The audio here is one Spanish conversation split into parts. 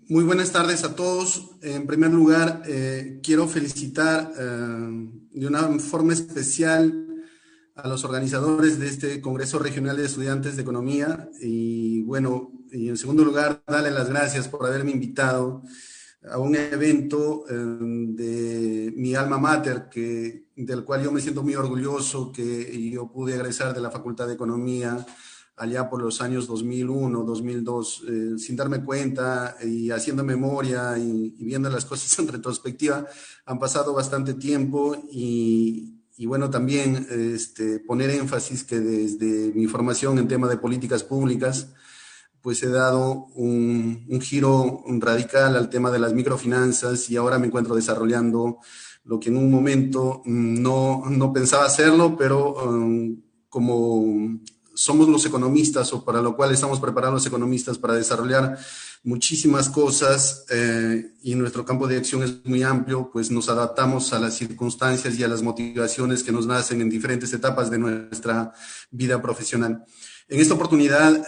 Muy buenas tardes a todos. En primer lugar, quiero felicitar de una forma especial a los organizadores de este Congreso Regional de Estudiantes de Economía y bueno, y en segundo lugar, darle las gracias por haberme invitado a un evento de mi alma mater, del cual yo me siento muy orgulloso, que yo pude egresar de la Facultad de Economía allá por los años 2001, 2002, sin darme cuenta y haciendo memoria y viendo las cosas en retrospectiva, han pasado bastante tiempo y bueno, también poner énfasis que desde mi formación en tema de políticas públicas, pues he dado un giro radical al tema de las microfinanzas y ahora me encuentro desarrollando lo que en un momento no pensaba hacerlo, pero como somos los economistas o para lo cual estamos preparados los economistas para desarrollar muchísimas cosas y nuestro campo de acción es muy amplio, pues nos adaptamos a las circunstancias y a las motivaciones que nos nacen en diferentes etapas de nuestra vida profesional. En esta oportunidad,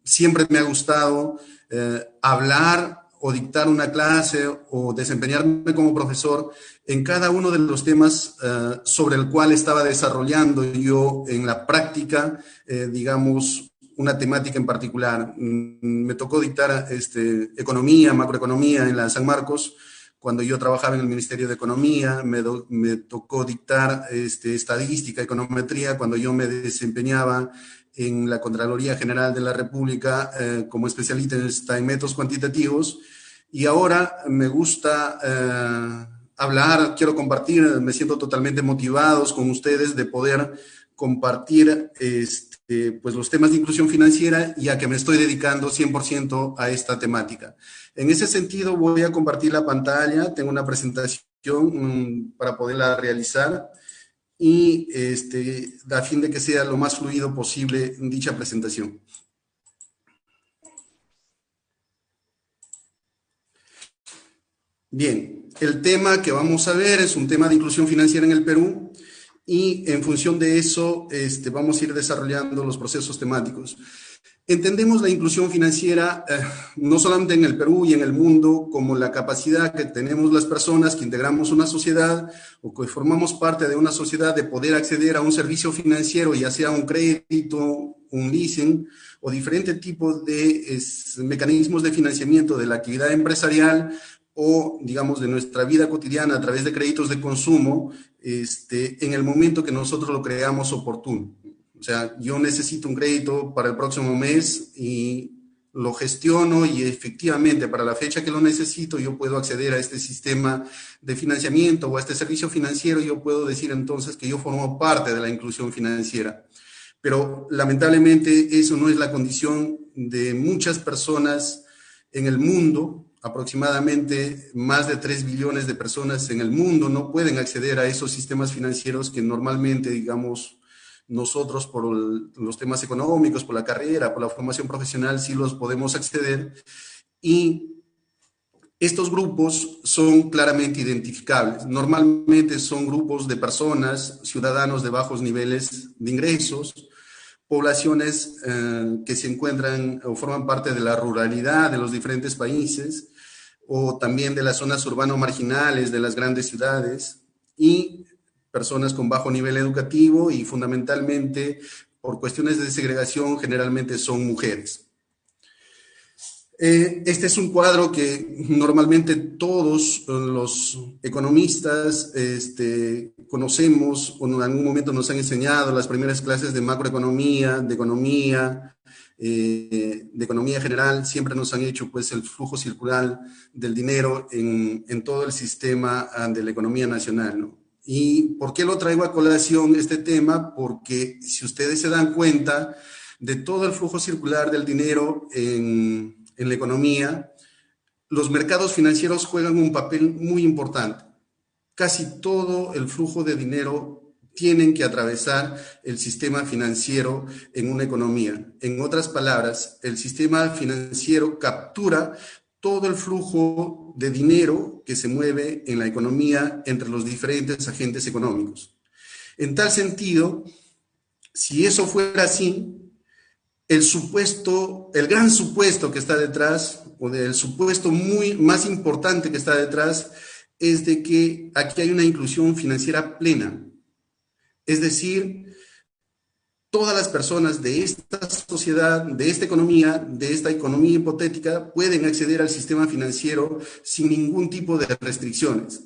siempre me ha gustado hablar o dictar una clase o desempeñarme como profesor en cada uno de los temas sobre el cual estaba desarrollando yo en la práctica, digamos, una temática en particular. Me tocó dictar economía, macroeconomía en la San Marcos, cuando yo trabajaba en el Ministerio de Economía, me tocó dictar estadística, econometría, cuando yo me desempeñaba en la Contraloría General de la República como especialista en métodos cuantitativos. Y ahora me gusta hablar, quiero compartir, me siento totalmente motivados con ustedes de poder compartir pues los temas de inclusión financiera, ya que me estoy dedicando 100% a esta temática. En ese sentido, voy a compartir la pantalla, tengo una presentación para poderla realizar y a fin de que sea lo más fluido posible dicha presentación. Bien, el tema que vamos a ver es un tema de inclusión financiera en el Perú y en función de eso vamos a ir desarrollando los procesos temáticos. Entendemos la inclusión financiera no solamente en el Perú y en el mundo como la capacidad que tenemos las personas que integramos una sociedad o que formamos parte de una sociedad de poder acceder a un servicio financiero, ya sea un crédito, un leasing o diferentes tipos de mecanismos de financiamiento de la actividad empresarial o, digamos, de nuestra vida cotidiana a través de créditos de consumo en el momento que nosotros lo creamos oportuno. O sea, yo necesito un crédito para el próximo mes y lo gestiono y efectivamente para la fecha que lo necesito yo puedo acceder a este sistema de financiamiento o a este servicio financiero. Yo puedo decir entonces que yo formo parte de la inclusión financiera. Pero lamentablemente eso no es la condición de muchas personas en el mundo. Aproximadamente más de 3 billones de personas en el mundo no pueden acceder a esos sistemas financieros que normalmente, digamos, nosotros por los temas económicos, por la carrera, por la formación profesional, sí los podemos acceder. Y estos grupos son claramente identificables. Normalmente son grupos de personas, ciudadanos de bajos niveles de ingresos, poblaciones que se encuentran o forman parte de la ruralidad de los diferentes países o también de las zonas urbano-marginales de las grandes ciudades y personas con bajo nivel educativo y fundamentalmente por cuestiones de segregación generalmente son mujeres. Este es un cuadro que normalmente todos los economistas conocemos o en algún momento nos han enseñado las primeras clases de macroeconomía, de economía general, siempre nos han hecho pues el flujo circular del dinero en todo el sistema de la economía nacional, ¿no? ¿Y por qué lo traigo a colación este tema? Porque si ustedes se dan cuenta de todo el flujo circular del dinero en la economía, los mercados financieros juegan un papel muy importante. Casi todo el flujo de dinero tienen que atravesar el sistema financiero en una economía. En otras palabras, el sistema financiero captura todo el flujo de dinero que se mueve en la economía entre los diferentes agentes económicos. En tal sentido, si eso fuera así, el supuesto, el gran supuesto que está detrás, o del supuesto más importante que está detrás, es de que aquí hay una inclusión financiera plena. Es decir, todas las personas de esta sociedad, de esta economía hipotética, pueden acceder al sistema financiero sin ningún tipo de restricciones.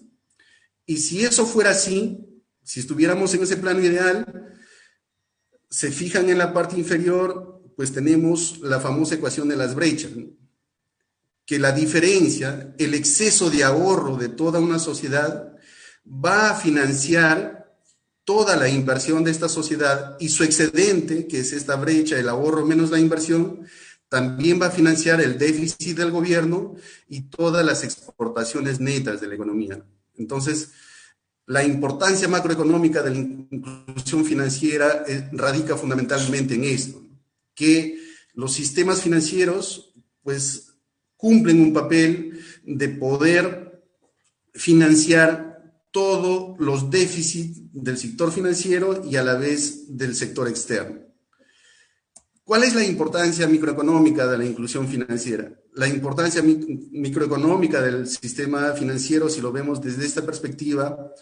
Y si eso fuera así, si estuviéramos en ese plano ideal, se fijan en la parte inferior, pues tenemos la famosa ecuación de las brechas, ¿no? Que la diferencia, el exceso de ahorro de toda una sociedad va a financiar toda la inversión de esta sociedad, y su excedente, que es esta brecha, el ahorro menos la inversión, también va a financiar el déficit del gobierno y todas las exportaciones netas de la economía. Entonces, la importancia macroeconómica de la inclusión financiera radica fundamentalmente en esto, que los sistemas financieros pues cumplen un papel de poder financiar todos los déficits del sector financiero y a la vez del sector externo. ¿Cuál es la importancia microeconómica de la inclusión financiera? La importancia microeconómica del sistema financiero, si lo vemos desde esta perspectiva,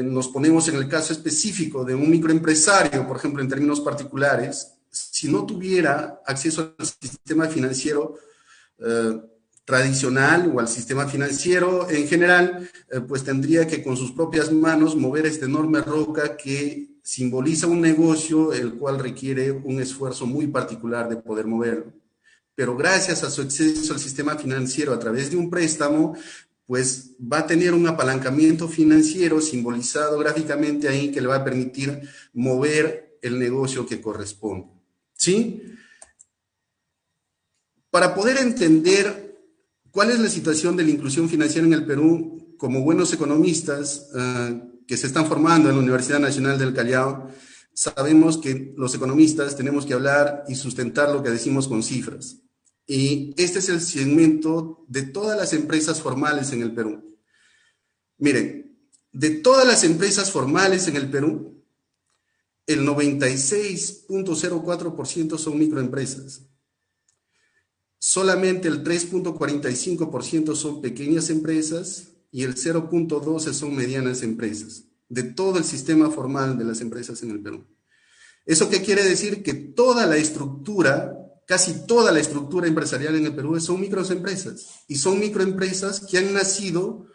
nos ponemos en el caso específico de un microempresario, por ejemplo, en términos particulares, si no tuviera acceso al sistema financiero tradicional o al sistema financiero en general, pues tendría que con sus propias manos mover esta enorme roca que simboliza un negocio, el cual requiere un esfuerzo muy particular de poder moverlo. Pero gracias a su acceso al sistema financiero a través de un préstamo, pues va a tener un apalancamiento financiero simbolizado gráficamente ahí que le va a permitir mover el negocio que corresponde. ¿Sí? Para poder entender cuál es la situación de la inclusión financiera en el Perú, como buenos economistas que se están formando en la Universidad Nacional del Callao, sabemos que los economistas tenemos que hablar y sustentar lo que decimos con cifras. Y este es el segmento de todas las empresas formales en el Perú. Miren, de todas las empresas formales en el Perú, el 96.04% son microempresas. Solamente el 3.45% son pequeñas empresas y el 0.12% son medianas empresas, de todo el sistema formal de las empresas en el Perú. ¿Eso qué quiere decir? Que toda la estructura, casi toda la estructura empresarial en el Perú son microempresas, y son microempresas que han nacido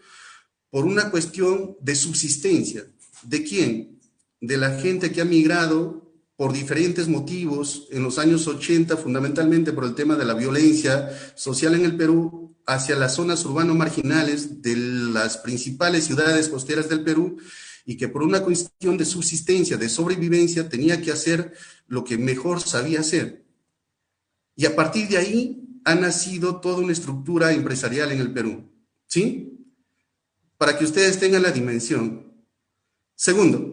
por una cuestión de subsistencia. ¿De quién? De la gente que ha migrado por diferentes motivos en los años 80, fundamentalmente por el tema de la violencia social en el Perú, hacia las zonas urbano-marginales de las principales ciudades costeras del Perú, y que por una cuestión de subsistencia, de sobrevivencia, tenía que hacer lo que mejor sabía hacer. Y a partir de ahí ha nacido toda una estructura empresarial en el Perú, ¿sí? Para que ustedes tengan la dimensión. Segundo,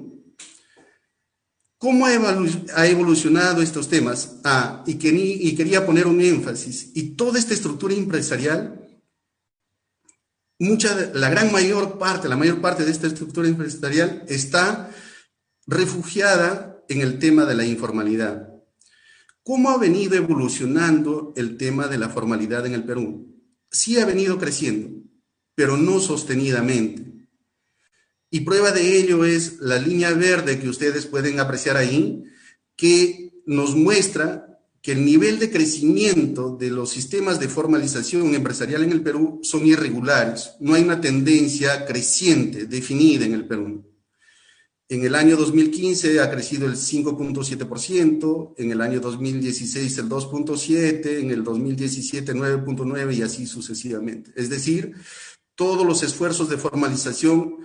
¿cómo ha evolucionado estos temas? Y quería poner un énfasis. Y toda esta estructura empresarial, la mayor parte de esta estructura empresarial está refugiada en el tema de la informalidad. ¿Cómo ha venido evolucionando el tema de la formalidad en el Perú? Sí ha venido creciendo, pero no sostenidamente. Y prueba de ello es la línea verde que ustedes pueden apreciar ahí, que nos muestra que el nivel de crecimiento de los sistemas de formalización empresarial en el Perú son irregulares. No hay una tendencia creciente definida en el Perú. En el año 2015 ha crecido el 5.7%, en el año 2016 el 2.7%, en el 2017 9.9% y así sucesivamente. Es decir, todos los esfuerzos de formalización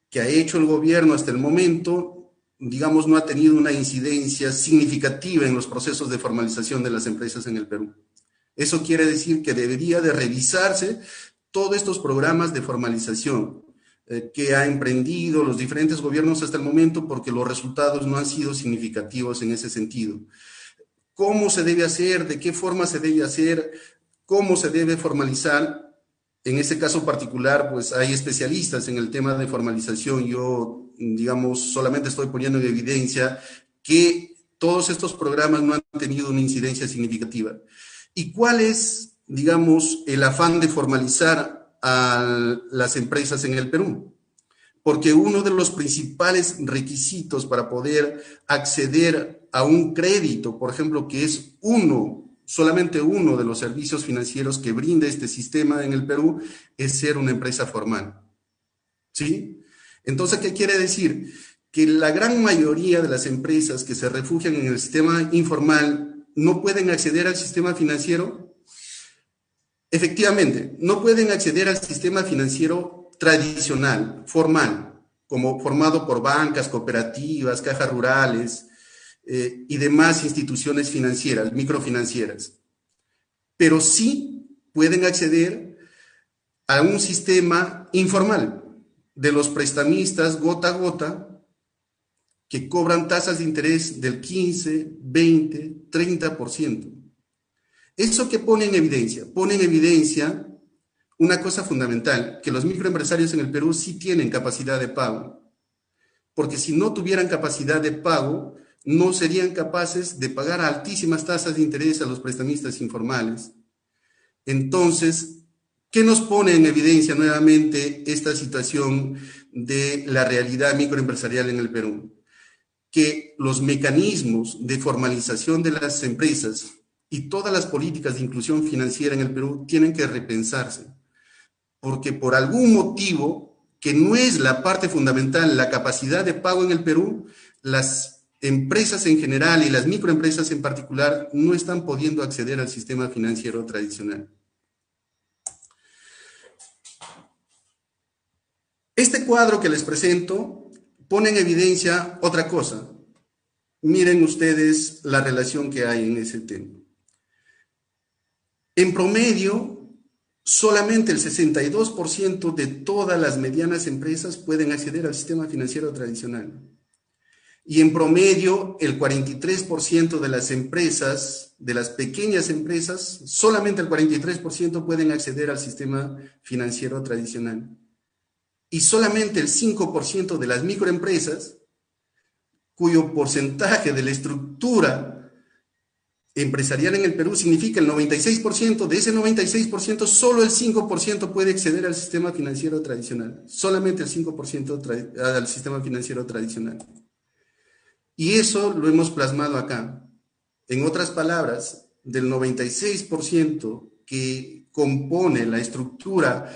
que ha hecho el gobierno hasta el momento, digamos, no ha tenido una incidencia significativa en los procesos de formalización de las empresas en el Perú. Eso quiere decir que debería de revisarse todos estos programas de formalización que ha emprendido los diferentes gobiernos hasta el momento, porque los resultados no han sido significativos en ese sentido. ¿Cómo se debe hacer? ¿De qué forma se debe hacer? ¿Cómo se debe formalizar? En ese caso particular, pues hay especialistas en el tema de formalización. Yo, digamos, solamente estoy poniendo en evidencia que todos estos programas no han tenido una incidencia significativa. ¿Y cuál es, digamos, el afán de formalizar a las empresas en el Perú? Porque uno de los principales requisitos para poder acceder a un crédito, por ejemplo, que es solamente uno de los servicios financieros que brinda este sistema en el Perú, es ser una empresa formal. ¿Sí? Entonces, ¿qué quiere decir? Que la gran mayoría de las empresas que se refugian en el sistema informal no pueden acceder al sistema financiero. Efectivamente, no pueden acceder al sistema financiero tradicional, formal, como formado por bancas, cooperativas, cajas rurales y demás instituciones financieras, microfinancieras. Pero sí pueden acceder a un sistema informal de los prestamistas gota a gota que cobran tasas de interés del 15, 20, 30%. ¿Eso qué pone en evidencia? Pone en evidencia una cosa fundamental, que los microempresarios en el Perú sí tienen capacidad de pago, porque si no tuvieran capacidad de pago, no serían capaces de pagar altísimas tasas de interés a los prestamistas informales. Entonces, ¿qué nos pone en evidencia nuevamente esta situación de la realidad microempresarial en el Perú? Que los mecanismos de formalización de las empresas y todas las políticas de inclusión financiera en el Perú tienen que repensarse, porque por algún motivo que no es la parte fundamental, la capacidad de pago en el Perú, las empresas en general y las microempresas en particular no están pudiendo acceder al sistema financiero tradicional. Este cuadro que les presento pone en evidencia otra cosa. Miren ustedes la relación que hay en ese tema. En promedio, solamente el 62% de todas las medianas empresas pueden acceder al sistema financiero tradicional. Y en promedio, el 43% de las empresas, de las pequeñas empresas, solamente el 43% pueden acceder al sistema financiero tradicional. Y solamente el 5% de las microempresas, cuyo porcentaje de la estructura empresarial en el Perú significa el 96%, de ese 96%, solo el 5% puede acceder al sistema financiero tradicional. Solamente el 5% al sistema financiero tradicional. Y eso lo hemos plasmado acá. En otras palabras, del 96% que compone la estructura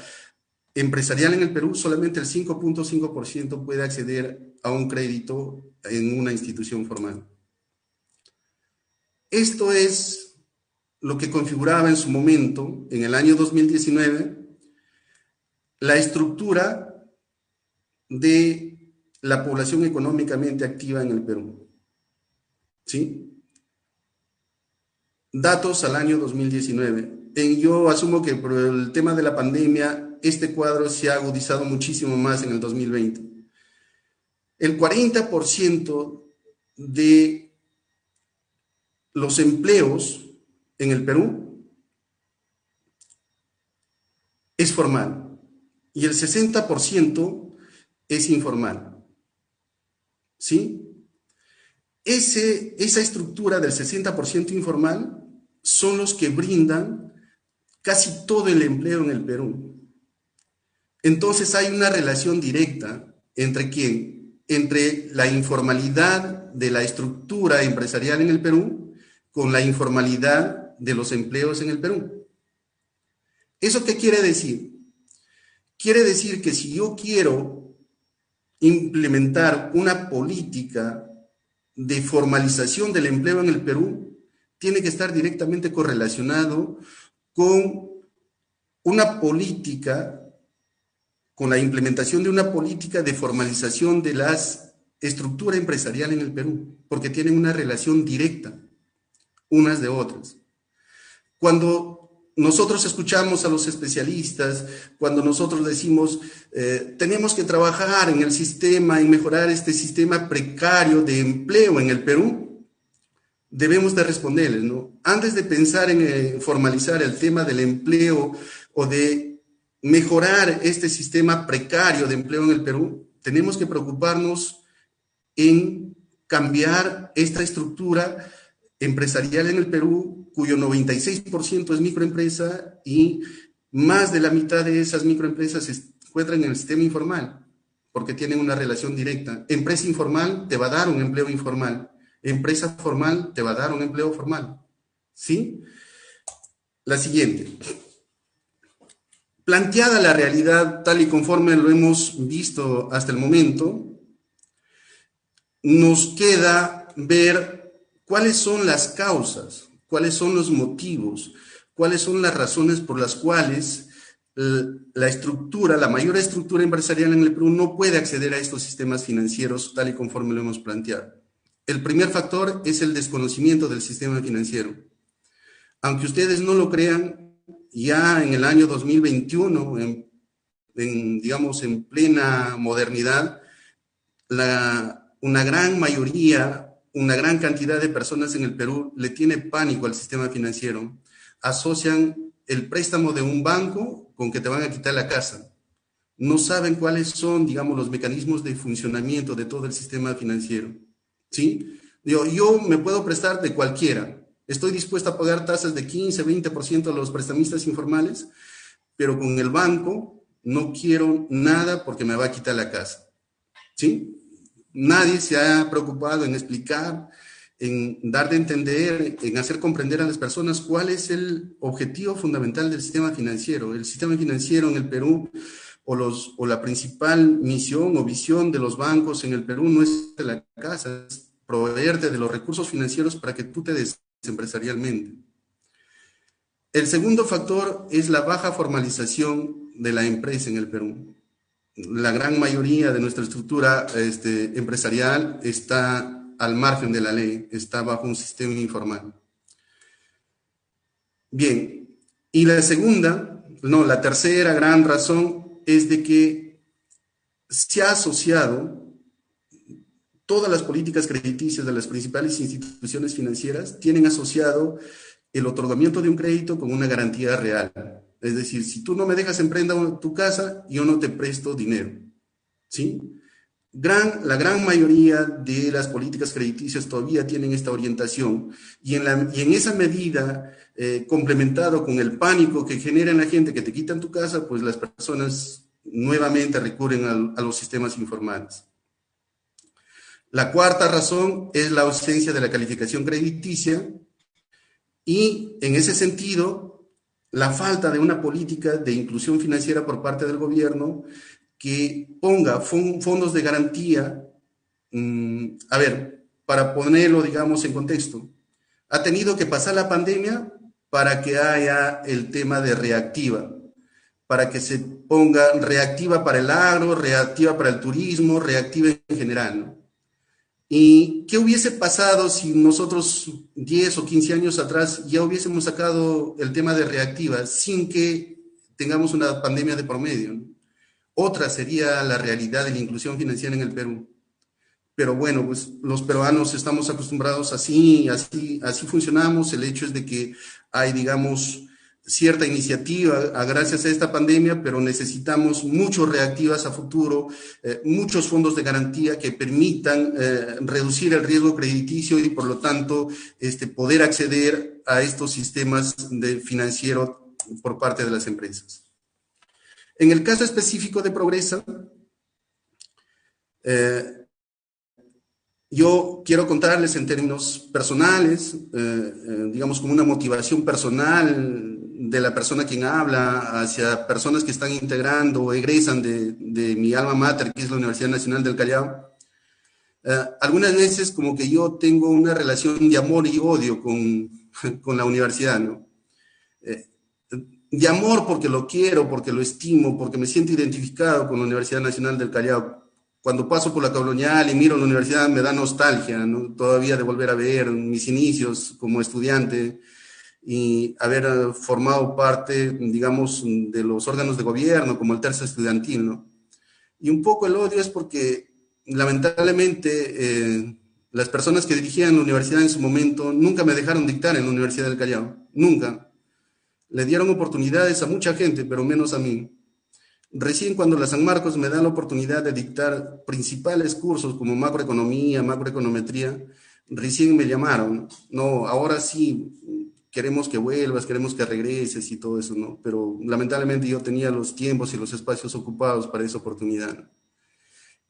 empresarial en el Perú, solamente el 5.5% puede acceder a un crédito en una institución formal. Esto es lo que configuraba en su momento, en el año 2019, la estructura de la población económicamente activa en el Perú. ¿Sí? Datos al año 2019. Yo asumo que por el tema de la pandemia, este cuadro se ha agudizado muchísimo más en el 2020. El 40% de los empleos en el Perú es formal y el 60% es informal. ¿Sí? Esa estructura del 60% informal son los que brindan casi todo el empleo en el Perú. Entonces hay una relación directa entre ¿quién? Entre la informalidad de la estructura empresarial en el Perú con la informalidad de los empleos en el Perú. ¿Eso qué quiere decir? Quiere decir que si yo quiero implementar una política de formalización del empleo en el Perú, tiene que estar directamente correlacionado con una política, con la implementación de una política de formalización de la estructura empresarial en el Perú, porque tienen una relación directa unas de otras. Cuando nosotros escuchamos a los especialistas, cuando nosotros decimos tenemos que trabajar en el sistema y mejorar este sistema precario de empleo en el Perú, debemos de responderles, ¿no? Antes de pensar en formalizar el tema del empleo o de mejorar este sistema precario de empleo en el Perú, tenemos que preocuparnos en cambiar esta estructura empresarial en el Perú, cuyo 96% es microempresa y más de la mitad de esas microempresas se encuentran en el sistema informal, porque tienen una relación directa. Empresa informal te va a dar un empleo informal, empresa formal te va a dar un empleo formal, ¿sí? La siguiente. Planteada la realidad tal y conforme lo hemos visto hasta el momento, nos queda ver cuáles son las causas, cuáles son los motivos, cuáles son las razones por las cuales la estructura, la mayor estructura empresarial en el Perú no puede acceder a estos sistemas financieros tal y conforme lo hemos planteado. El primer factor es el desconocimiento del sistema financiero. Aunque ustedes no lo crean, ya en el año 2021, digamos, en plena modernidad, una gran mayoría, una gran cantidad de personas en el Perú le tiene pánico al sistema financiero. Asocian el préstamo de un banco con que te van a quitar la casa. No saben cuáles son, digamos, los mecanismos de funcionamiento de todo el sistema financiero, ¿sí? Yo me puedo prestar de cualquiera. Estoy dispuesto a pagar tasas de 15, 20% a los prestamistas informales, pero con el banco no quiero nada porque me va a quitar la casa, ¿sí? Nadie se ha preocupado en explicar, en dar de entender, en hacer comprender a las personas cuál es el objetivo fundamental del sistema financiero. El sistema financiero en el Perú, o la principal misión o visión de los bancos en el Perú no es de la casa, es proveerte de los recursos financieros para que tú te des empresarialmente. El segundo factor es la baja formalización de la empresa en el Perú. La gran mayoría de nuestra estructura empresarial está al margen de la ley, está bajo un sistema informal. Bien, y la tercera gran razón es de que se ha asociado todas las políticas crediticias de las principales instituciones financieras, tienen asociado el otorgamiento de un crédito con una garantía real. Es decir, si tú no me dejas en prenda tu casa, yo no te presto dinero, ¿sí? La gran mayoría de las políticas crediticias todavía tienen esta orientación y en esa medida, complementado con el pánico que genera en la gente que te quitan tu casa, pues las personas nuevamente recurren a los sistemas informales. La cuarta razón es la ausencia de la calificación crediticia y en ese sentido, la falta de una política de inclusión financiera por parte del gobierno que ponga fondos de garantía. A ver, para ponerlo, digamos, en contexto, ha tenido que pasar la pandemia para que haya el tema de reactiva, para que se ponga reactiva para el agro, reactiva para el turismo, reactiva en general, ¿no? ¿Y qué hubiese pasado si nosotros 10 o 15 años atrás ya hubiésemos sacado el tema de reactiva sin que tengamos una pandemia de por medio, ¿no? Otra sería la realidad de la inclusión financiera en el Perú. Pero bueno, pues los peruanos estamos acostumbrados así funcionamos. El hecho es de que hay, digamos, cierta iniciativa gracias a esta pandemia, pero necesitamos muchos reactivas a futuro, muchos fondos de garantía que permitan reducir el riesgo crediticio y por lo tanto poder acceder a estos sistemas financieros por parte de las empresas. En el caso específico de Progresa, yo quiero contarles en términos personales, digamos como una motivación personal de la persona quien habla hacia personas que están integrando o egresan de mi alma mater, que es la Universidad Nacional del Callao. Algunas veces como que yo tengo una relación de amor y odio con la universidad, ¿no? De amor porque lo quiero, porque lo estimo, porque me siento identificado con la Universidad Nacional del Callao. Cuando paso por la colonial y miro la universidad me da nostalgia, ¿no? Todavía de volver a ver mis inicios como estudiante y haber formado parte, digamos, de los órganos de gobierno como el tercio estudiantil, ¿no? Y un poco el odio es porque lamentablemente las personas que dirigían la universidad en su momento nunca me dejaron dictar en la Universidad del Callao, nunca. Le dieron oportunidades a mucha gente, pero menos a mí. Recién cuando la San Marcos me da la oportunidad de dictar principales cursos como macroeconomía, macroeconometría, recién me llamaron, no, ahora sí queremos que vuelvas, queremos que regreses y todo eso, ¿no? Pero lamentablemente yo tenía los tiempos y los espacios ocupados para esa oportunidad.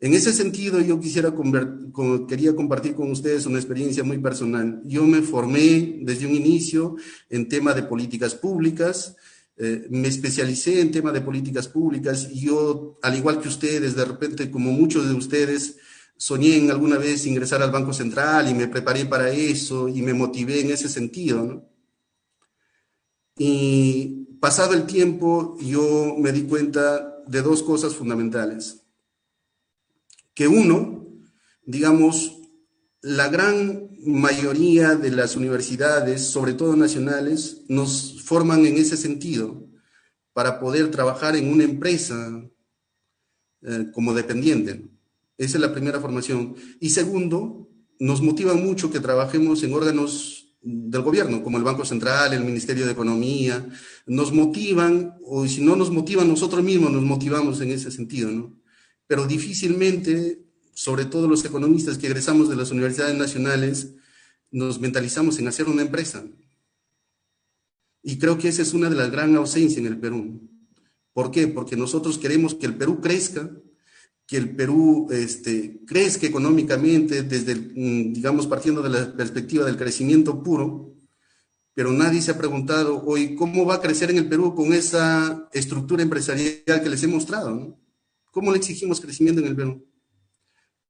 En ese sentido, yo quería compartir con ustedes una experiencia muy personal. Yo me formé desde un inicio en tema de políticas públicas, me especialicé en tema de políticas públicas y yo, al igual que ustedes, de repente, como muchos de ustedes, soñé en alguna vez ingresar al Banco Central y me preparé para eso y me motivé en ese sentido, ¿no? Y pasado el tiempo, yo me di cuenta de dos cosas fundamentales. Que uno, digamos, la gran mayoría de las universidades, sobre todo nacionales, nos forman en ese sentido para poder trabajar en una empresa como dependiente. Esa es la primera formación. Y segundo, nos motiva mucho que trabajemos en órganos del gobierno, como el Banco Central, el Ministerio de Economía. Nos motivan, o si no nos motivan, nosotros mismos nos motivamos en ese sentido, ¿no? Pero difícilmente, sobre todo los economistas que egresamos de las universidades nacionales, nos mentalizamos en hacer una empresa. Y creo que esa es una de las grandes ausencias en el Perú. ¿Por qué? Porque nosotros queremos que el Perú crezca, que el Perú crezca económicamente, desde, digamos, partiendo de la perspectiva del crecimiento puro, pero nadie se ha preguntado hoy cómo va a crecer en el Perú con esa estructura empresarial que les he mostrado, ¿no? ¿Cómo le exigimos crecimiento en el Perú?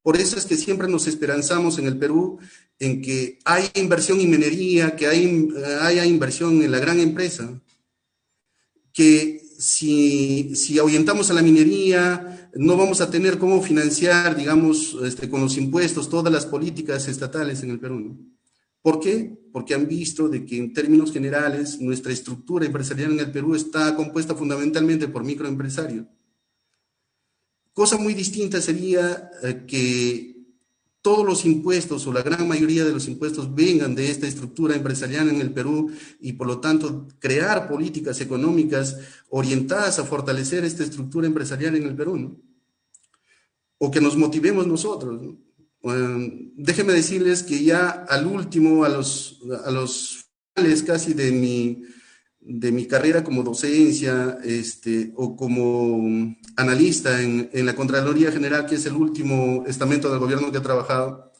Por eso es que siempre nos esperanzamos en el Perú en que haya inversión en minería, que haya inversión en la gran empresa, que si ahuyentamos a la minería, no vamos a tener cómo financiar, digamos, con los impuestos, todas las políticas estatales en el Perú, ¿no? ¿Por qué? Porque han visto de que en términos generales nuestra estructura empresarial en el Perú está compuesta fundamentalmente por microempresarios. Cosa muy distinta sería que todos los impuestos o la gran mayoría de los impuestos vengan de esta estructura empresarial en el Perú y por lo tanto crear políticas económicas orientadas a fortalecer esta estructura empresarial en el Perú, ¿no? O que nos motivemos nosotros, ¿no? Déjenme decirles que ya al último, a los finales casi de mi carrera como docencia o como analista en la Contraloría General, que es el último estamento del gobierno que he trabajado,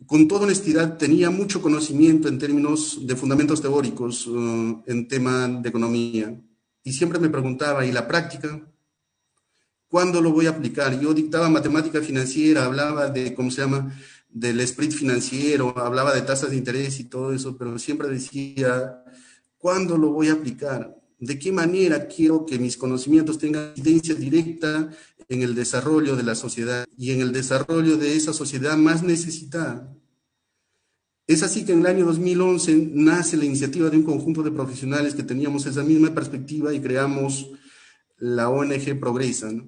con toda honestidad tenía mucho conocimiento en términos de fundamentos teóricos en tema de economía y siempre me preguntaba, ¿y la práctica? ¿Cuándo lo voy a aplicar? Yo dictaba matemática financiera, hablaba de, ¿cómo se llama?, del spread financiero, hablaba de tasas de interés y todo eso, pero siempre decía, ¿cuándo lo voy a aplicar? ¿De qué manera quiero que mis conocimientos tengan incidencia directa en el desarrollo de la sociedad y en el desarrollo de esa sociedad más necesitada? Es así que en el año 2011 nace la iniciativa de un conjunto de profesionales que teníamos esa misma perspectiva y creamos la ONG Progresa, ¿no?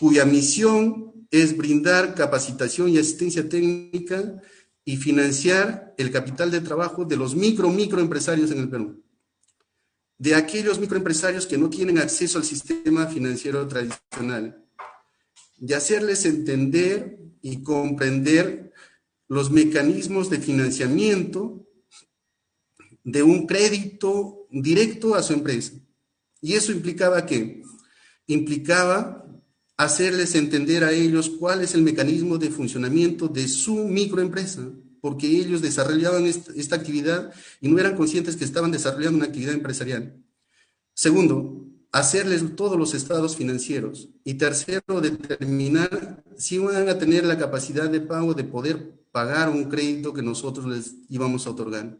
Cuya misión es brindar capacitación y asistencia técnica y financiar el capital de trabajo de los microempresarios en el Perú. De aquellos microempresarios que no tienen acceso al sistema financiero tradicional. Y hacerles entender y comprender los mecanismos de financiamiento de un crédito directo a su empresa. Y eso implicaba ¿qué? Implicaba hacerles entender a ellos cuál es el mecanismo de funcionamiento de su microempresa, porque ellos desarrollaban esta actividad y no eran conscientes que estaban desarrollando una actividad empresarial. Segundo, hacerles todos los estados financieros. Y tercero, determinar si van a tener la capacidad de pago de poder pagar un crédito que nosotros les íbamos a otorgar.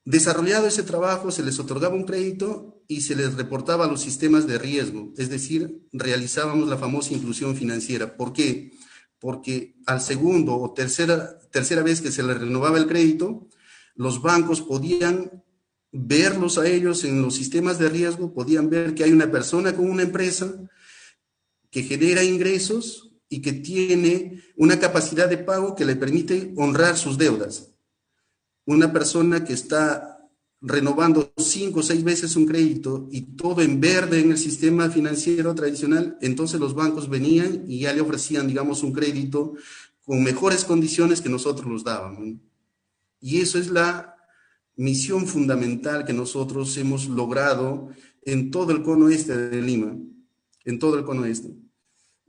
Desarrollado ese trabajo, se les otorgaba un crédito y se les reportaba a los sistemas de riesgo, es decir, realizábamos la famosa inclusión financiera. ¿Por qué? Porque al segundo o tercera vez que se les renovaba el crédito, los bancos podían verlos a ellos en los sistemas de riesgo, podían ver que hay una persona con una empresa que genera ingresos y que tiene una capacidad de pago que le permite honrar sus deudas. Una persona que está renovando 5 o 6 veces un crédito y todo en verde en el sistema financiero tradicional, entonces los bancos venían y ya le ofrecían, digamos, un crédito con mejores condiciones que nosotros los dábamos. Y eso es la misión fundamental que nosotros hemos logrado en todo el cono este de Lima, en todo el cono este.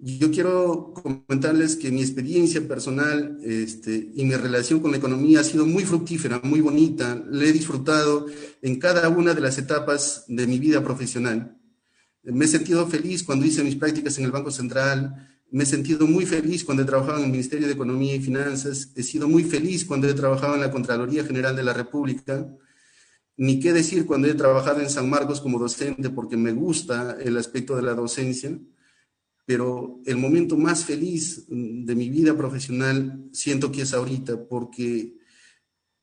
Yo quiero comentarles que mi experiencia personal y mi relación con la economía ha sido muy fructífera, muy bonita. Le he disfrutado en cada una de las etapas de mi vida profesional. Me he sentido feliz cuando hice mis prácticas en el Banco Central. Me he sentido muy feliz cuando he trabajado en el Ministerio de Economía y Finanzas. He sido muy feliz cuando he trabajado en la Contraloría General de la República. Ni qué decir cuando he trabajado en San Marcos como docente, porque me gusta el aspecto de la docencia. Pero el momento más feliz de mi vida profesional siento que es ahorita, porque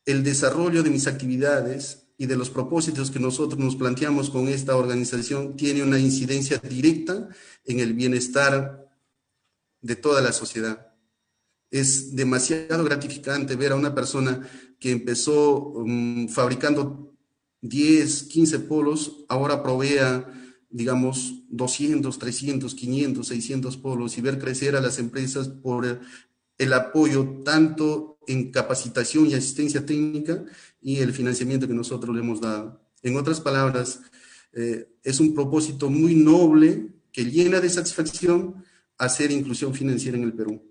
el desarrollo de mis actividades y de los propósitos que nosotros nos planteamos con esta organización tiene una incidencia directa en el bienestar de toda la sociedad. Es demasiado gratificante ver a una persona que empezó fabricando 10, 15 polos, ahora provea, digamos, 200, 300, 500, 600 polos, y ver crecer a las empresas por el apoyo tanto en capacitación y asistencia técnica y el financiamiento que nosotros le hemos dado. En otras palabras, es un propósito muy noble que llena de satisfacción hacer inclusión financiera en el Perú.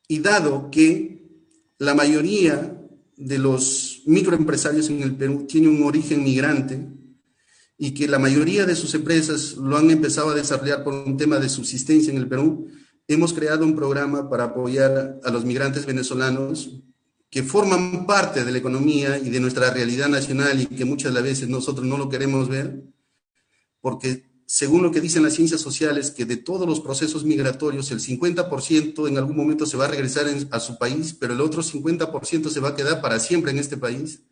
Y dado que la mayoría de los microempresarios en el Perú tiene un origen migrante y que la mayoría de sus empresas lo han empezado a desarrollar por un tema de subsistencia en el Perú, hemos creado un programa para apoyar a los migrantes venezolanos que forman parte de la economía y de nuestra realidad nacional y que muchas veces nosotros no lo queremos ver, porque según lo que dicen las ciencias sociales, que de todos los procesos migratorios, el 50% en algún momento se va a regresar a su país, pero el otro 50% se va a quedar para siempre en este país,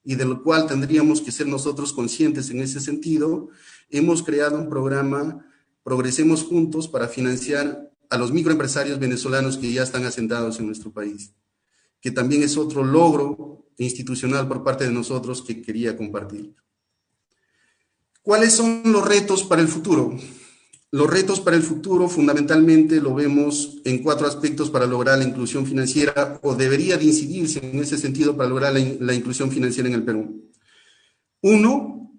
y de lo cual tendríamos que ser nosotros conscientes en ese sentido. Hemos creado un programa, Progresemos Juntos, para financiar a los microempresarios venezolanos que ya están asentados en nuestro país, que también es otro logro institucional por parte de nosotros que quería compartir. ¿Cuáles son los retos para el futuro? Los retos para el futuro fundamentalmente lo vemos en 4 aspectos para lograr la inclusión financiera, o debería de incidirse en ese sentido para lograr la inclusión financiera en el Perú. Uno,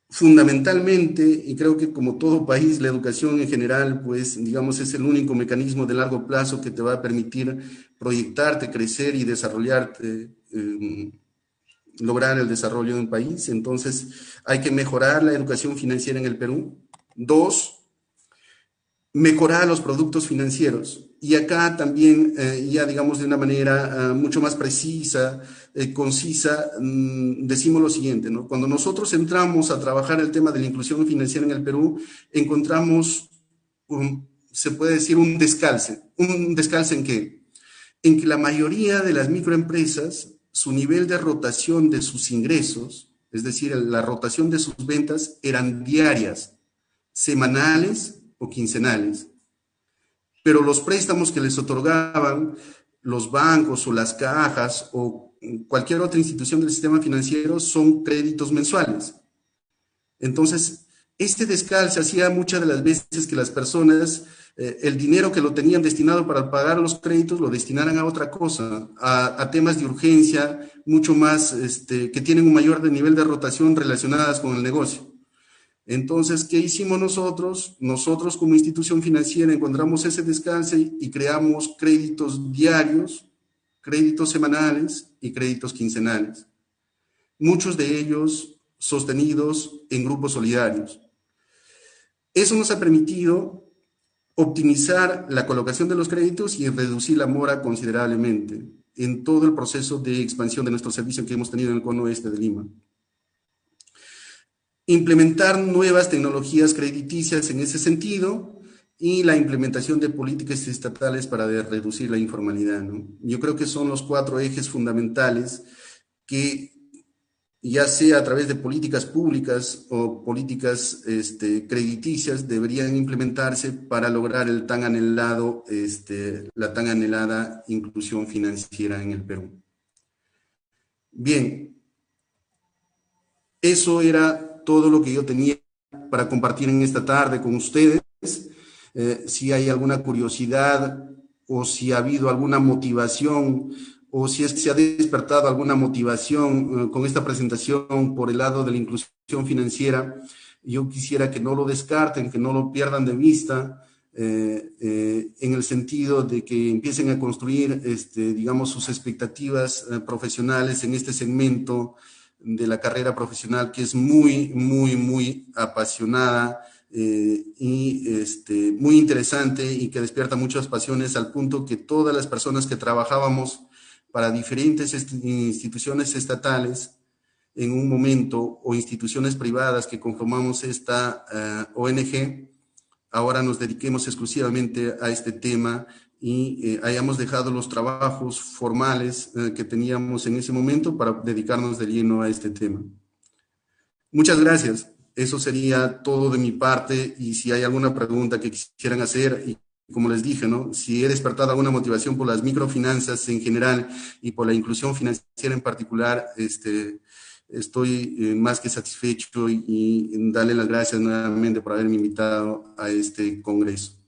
fundamentalmente, y creo que como todo país, la educación en general, pues digamos, es el único mecanismo de largo plazo que te va a permitir proyectarte, crecer y desarrollarte, lograr el desarrollo de un país. Entonces, hay que mejorar la educación financiera en el Perú. 2, mejorar los productos financieros. Y acá también, ya digamos de una manera mucho más precisa, concisa, decimos lo siguiente, ¿no? Cuando nosotros entramos a trabajar el tema de la inclusión financiera en el Perú, encontramos, se puede decir, un descalce. ¿Un descalce en qué? En que la mayoría de las microempresas, su nivel de rotación de sus ingresos, es decir, la rotación de sus ventas, eran diarias, semanales o quincenales. Pero los préstamos que les otorgaban los bancos o las cajas o cualquier otra institución del sistema financiero son créditos mensuales. Entonces, este descalce hacía muchas de las veces que las personas, el dinero que lo tenían destinado para pagar los créditos, lo destinaran a otra cosa, a temas de urgencia, mucho más, que tienen un mayor nivel de rotación relacionadas con el negocio. Entonces, ¿qué hicimos nosotros? Nosotros como institución financiera encontramos ese descalce y creamos créditos diarios, créditos semanales y créditos quincenales. Muchos de ellos sostenidos en grupos solidarios. Eso nos ha permitido optimizar la colocación de los créditos y reducir la mora considerablemente en todo el proceso de expansión de nuestro servicio que hemos tenido en el cono oeste de Lima. Implementar nuevas tecnologías crediticias en ese sentido y la implementación de políticas estatales para reducir la informalidad, ¿no? Yo creo que son los 4 ejes fundamentales que, ya sea a través de políticas públicas o políticas crediticias, deberían implementarse para lograr el tan anhelado, la tan anhelada inclusión financiera en el Perú. Bien, eso era todo lo que yo tenía para compartir en esta tarde con ustedes. Si hay alguna curiosidad o si ha habido alguna motivación o si es que se ha despertado alguna motivación con esta presentación por el lado de la inclusión financiera, yo quisiera que no lo descarten, que no lo pierdan de vista, en el sentido de que empiecen a construir, digamos, sus expectativas profesionales en este segmento de la carrera profesional que es muy, muy, muy apasionada muy interesante y que despierta muchas pasiones al punto que todas las personas que trabajábamos para diferentes instituciones estatales en un momento o instituciones privadas que conformamos esta ONG, ahora nos dediquemos exclusivamente a este tema y hayamos dejado los trabajos formales que teníamos en ese momento para dedicarnos de lleno a este tema. Muchas gracias. Eso sería todo de mi parte y si hay alguna pregunta que quisieran hacer, y como les dije, ¿no? Si he despertado alguna motivación por las microfinanzas en general y por la inclusión financiera en particular, estoy más que satisfecho y darle las gracias nuevamente por haberme invitado a este congreso.